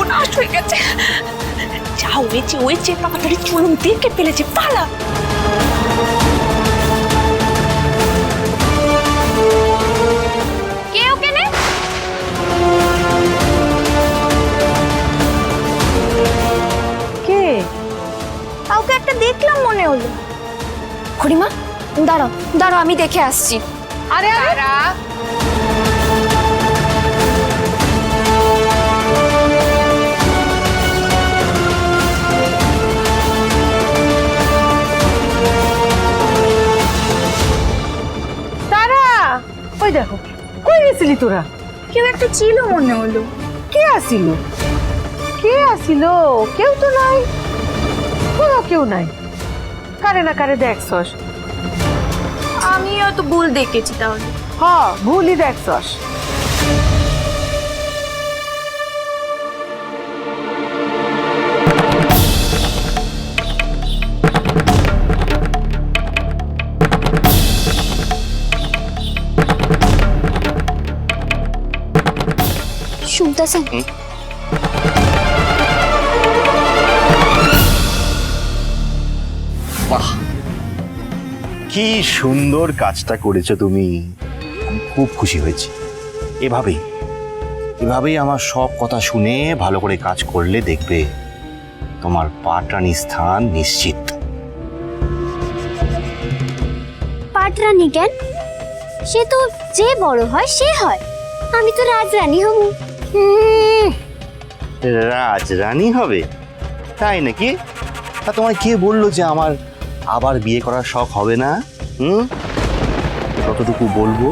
সর্বনাশ হয়ে গেছে। যা হয়েছে তাড়াতাড়ি চলুন, দেখে ফেলেছে, পালা। কে ওখানে? কে? কাউকে একটা দেখলাম মনে হলো। খুড়িমা দাঁড়াও দাঁড়াও, আমি দেখে আসছি। আরে তারা তারা, ওই দেখো, কই গেছিলি তোরা? কেউ একটা ছিল মনে হলো। কে আসিল? কে আসিল? কেউ তো নাই, কোনো কেউ নাই। কারে না কারে দেখছস? আমি হয়তো ভুল দেখেছি তাহলে। হ, ভুলই দেখছস। শুনতেছেন? বাহ, কি সুন্দর কাজটা করেছো তুমি। আমি খুব খুশি হয়েছি। এভাবেই আমার সব কথা শুনে ভালো করে কাজ করলে দেখবে তোমার পাটরানী স্থান নিশ্চিত। পাটরানী কেন? সে তো যে বড় হয় সে হয়। আমি তো রাজরানী হব। রাজরানী হবে? তাই নাকি? তা তোমায় কে বললো যে আমার আবার বিয়ে করার শখ হবে না? যতটুকু বলবো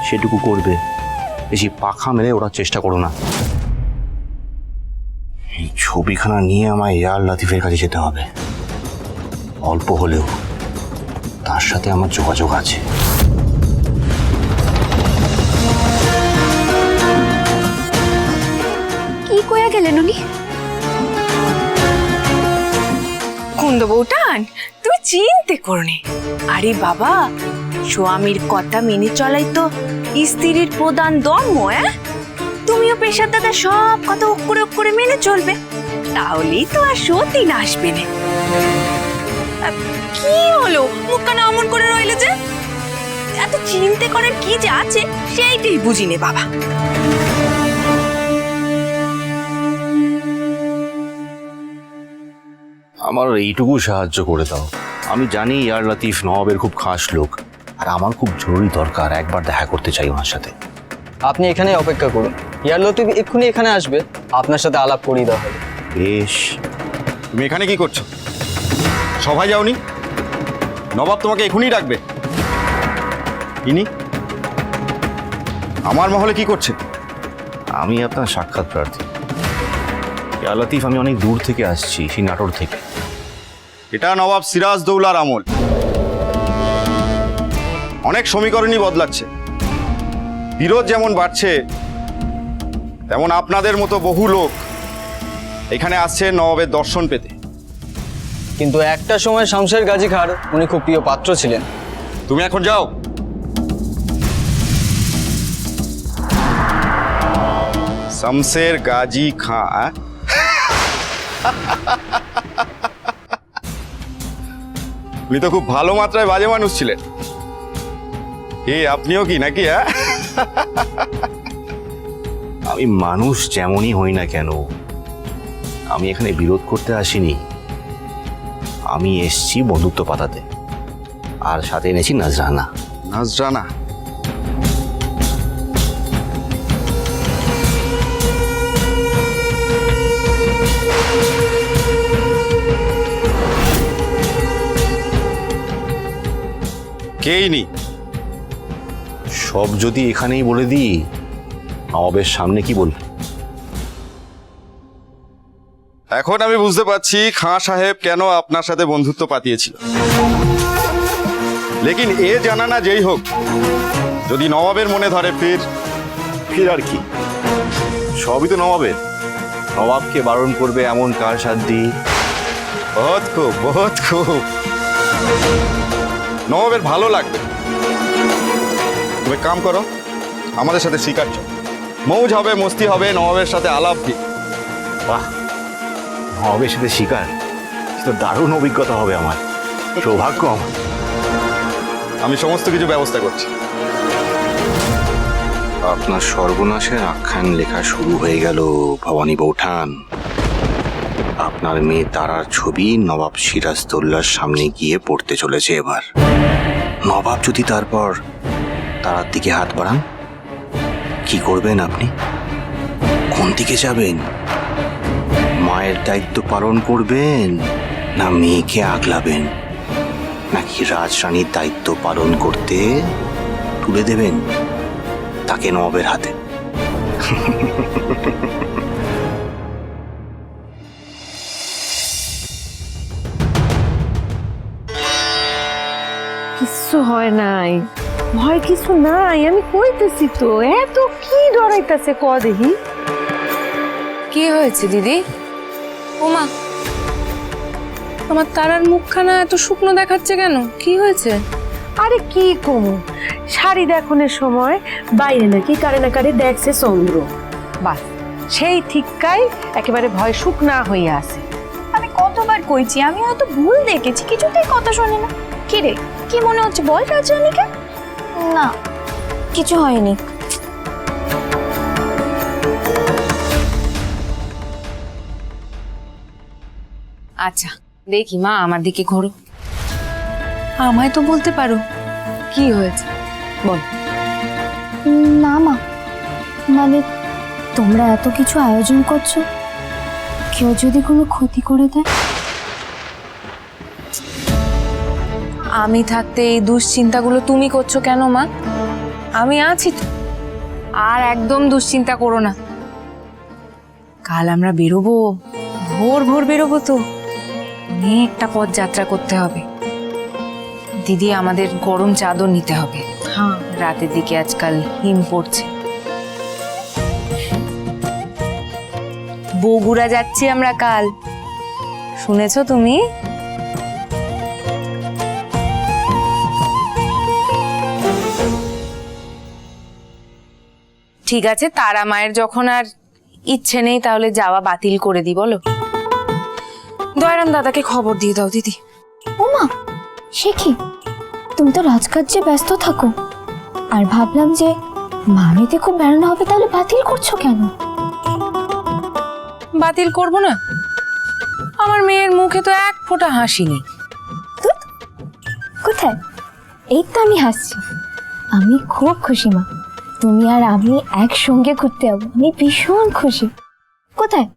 সেটুকু করবে, বেশি পাখা মেরে ওঠার চেষ্টা করো না। এই ছবিখানা নিয়ে আমায় এয়ার লাতিফের কাছে যেতে হবে। অল্প হলেও তার সাথে আমার যোগাযোগ আছে। কি কইয়া গেলেন উনি? কুন্দ বউটান, তুই চিনতে করনি। আরে বাবা, স্বামীর কথা মেনে চলাই তো স্ত্রীর প্রধান ধর্ম। তুমিও পেশার দাদা সব কথা অক্ষরে মেনে চলবে, তাহলেই তো আর সতীন আসবে না। কি হলো, মুখখানা অমন করে রইলে যে? এত চিন্তা করার কি যে আছে সেইটাই বুঝিনে বাবা। আমার এইটুকু সাহায্য করে দাও। আমি জানি ইয়ার লতিফ নবাবের খুব খাস লোক, আর আমার খুব জরুরি দরকার, একবার দেখা করতে চাই ওনার সাথে। আপনি এখানে অপেক্ষা করুন, ইয়ার লতিফ এক্ষুনি এখানে আসবে, আপনার সাথে আলাপ করিয়ে দেওয়া হবে। বেশ। তুমি এখানে কি করছো? সভায় যাওনি? নবাব তোমাকে এখনই ডাকবে। ইনি আমার মহলে কি করছে? আমি আপনার সাক্ষাৎ প্রার্থী ইয়ার লতিফ। আমি অনেক দূর থেকে আসছি, সেই নাটোর থেকে। এটা নবাব সিরাজ দৌলার আমল। অনেক সমীকরণই বদলাচ্ছে। বিরোধ যেমন বাড়ছে, তেমন আপনাদের মতো বহু লোক এখানে আসছে নবাবের দর্শন পেতে। কিন্তু একটা সময় শামশের গাজী খাঁর উনি খুব প্রিয় পাত্র ছিলেন। তুমি এখন যাও। শামশের গাজী খাঁ? উনি তো খুব ভালো মাত্রায় বাজে মানুষ ছিলেন। আপনিও কি নাকি? আমি মানুষ যেমনই হই না কেন, আমি এখানে বিরোধ করতে আসিনি। আমি এসছি বন্ধুত্ব পাতাতে, আর সাথে এনেছি নাজরানা। নাজরানা? কেই নি? সব যদি এখানেই বলে দিই, নবাবের সামনে কি বলবো? এখন আমি বুঝতে পারছি খাঁ সাহেব কেন আপনার সাথে বন্ধুত্ব পাতিয়েছিল। লেকিন এ জানা না যেই হোক, যদি নবাবের মনে ধরে ফির আর কি, সবই তো নবাবের। নবাবকে বারণ করবে এমন কার সাধ্যি? বহুত খুব নবাবের ভালো লাগবে। তুমি কাম করো, আমাদের সাথে শিকার চল, মৌজ হবে, মস্তি হবে, নবাবের সাথে আলাপ কি। বাহ, হবে সাথে শিকার, তো দারুণ অভিজ্ঞতা হবে আমার, সৌভাগ্য আমার। আমি সমস্ত কিছু ব্যবস্থা করছি। আপনার সর্বনাশের আখ্যান লেখা শুরু হয়ে গেল ভবানী বৌঠান। আপনার মেয়ে তারার ছবি নবাব সিরাজদৌল্লার সামনে গিয়ে পড়তে চলেছে এবার। নবাব যদি তারপর তারার দিকে হাত বাড়ান, কি করবেন আপনি? কোন দিকে যাবেন? মায়ের দায়িত্ব পালন করবেন, না মেয়েকে আগলাবেন, নাকি রাজরানীর দায়িত্ব পালন করতে তুলে দেবেন তাকে নবাবের হাতে? কিচ্ছু হয় নাই, ভয় কিছু নাই, আমি কইতেছি তো। এত কি ডরাইতাছে ক দেখি। কি হয়েছে দিদি? ওমা, আমার তারার মুখখানা এত শুকনো দেখাচ্ছে কেন? কি হয়েছে? আরে কি কমু, শাড়ি দেখনের সময় বাইরে নাকি কারে না কারে দেখছে চন্দ্র, বাস সেই ঠিককাই একেবারে ভয় শুকনা হইয়া আছে। আমি কতবার কইছি আমি হয়তো ভুল দেখেছি, কিছুতেই কথা শোনে না। কি রে, কি মনে হচ্ছে বল রাজরানীকে? না, কিছু হয়নি। আচ্ছা দেখি মা, আমার দিকে ঘোরো, আমায় তো বলতে পারো কি হয়েছে, বল। না মা, মানে তোমরা এত কিছু আয়োজন করছো, কেউ যদি কোনো ক্ষতি করে দেয়? আমি থাকতে এই দুশ্চিন্তাগুলো তুমি করছো কেন মা? আমি আছি তো, আর একদম দুশ্চিন্তা করো না। কাল আমরা বেরোবো, ভোর ভোর বেরোবো তো, অনেকটা পথ যাত্রা করতে হবে। দিদি আমাদের গরম চাদর নিতে হবে, হ্যাঁ, রাতের দিকে আজকাল হিম পড়ছে। বগুড়া যাচ্ছি আমরা কাল, শুনেছো তুমি? ঠিক আছে, তারা মায়ের যখন আর ইচ্ছে নেই তাহলে যাওয়া বাতিল করে দিই, বলো? দয়ারাম দাদাকে খবর দিয়ে দাও দিদি। ওমা, সে কি, তুমি তো রাজকার্যে ব্যস্ত থাকো, আর ভাবলাম যে মামিতে খুব বেড়ানো হবে, তাহলে বাতিল করছো কেন? বাতিল করব না? আমার মেয়ের মুখে তো এক ফোঁটা হাসি নেই। কোথায়? এই তো আমি হাসছি। আমি খুব খুশি মা, তুমি আর আমি একসঙ্গে ঘুরতে যাবো, আমি ভীষণ খুশি। কোথায়?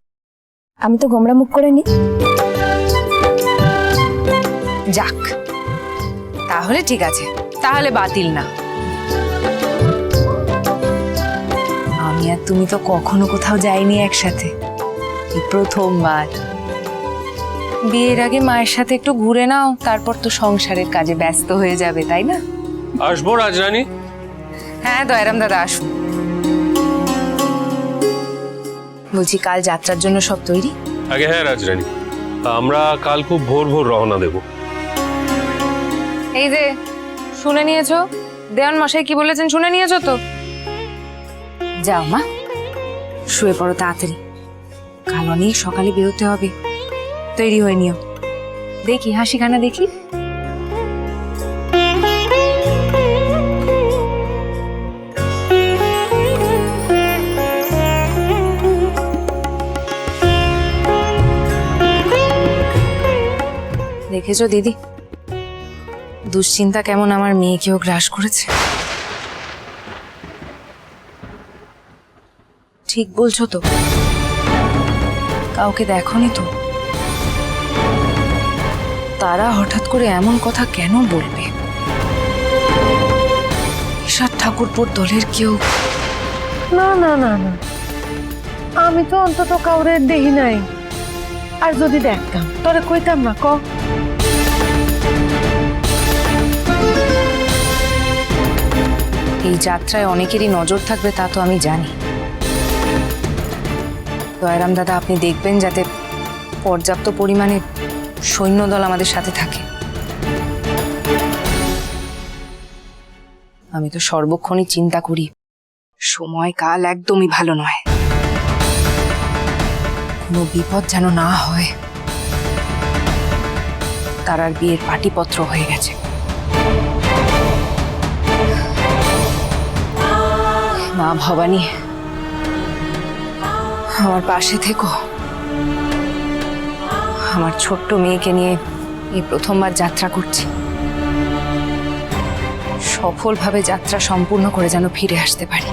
আমি তো গোমরা মুখ করে নি। যাক, তাহলে ঠিক আছে, তাহলে বাতিল না। আমি আর তুমি তো কখনো কোথাও যাইনি একসাথে, এই প্রথমবার। বিয়ের আগে মায়ের সাথে একটু ঘুরে নাও, তারপর তো সংসারের কাজে ব্যস্ত হয়ে যাবে, তাই না? আসবো রাজরানী। হ্যাঁ দয়ারাম দাদা, আসুন। বলছি কাল যাত্রার জন্য সব তৈরি? আগে হ্যাঁ রাজরানী, আমরা কাল খুব ভোর ভোর রওনা দেব। এই যে শুনে নিয়েছো, দেওয়ান মশাই কি বলেছেন শুনে নিয়েছো তো? যাও মা, শুয়ে পড়ো তাড়াতাড়ি, কাল অনেক সকালে বেরোতে হবে, তৈরি হয়ে নিও। দেখি হাসিখানা দেখি। দেখেছো দিদি, দুশ্চিন্তা কেমন আমার মেয়েকেও গ্রাস করেছে। ঠিক বলছো তো, কাউকে দেখোনি তো? তারা হঠাৎ করে এমন কথা কেন বলবে? ঈশার ঠাকুরপুর দলের কেউ? না না না না, আমি তো অন্তত কাউরে দেখি নাই, আর যদি দেখতাম তোরে কইতাম না। ক এই যাত্রায় অনেকেরই নজর থাকবে তা তো আমি জানি। দয়ারাম দাদা, আপনি দেখবেন যাতে পর্যাপ্ত পরিমাণে সৈন্যদল আমাদের সাথে থাকে। আমি তো সর্বক্ষণই চিন্তা করি, সময় কাল একদমই ভালো নয়। কোনো বিপদ যেন না হয়। তারার বিয়ের পাটিপত্র হয়ে গেছে। মা ভবানী, আমার পাশে থেকো। আমার ছোট্ট মেয়েকে নিয়ে এই প্রথমবার যাত্রা করছি। সফলভাবে যাত্রা সম্পূর্ণ করে যেন ফিরে আসতে পারি।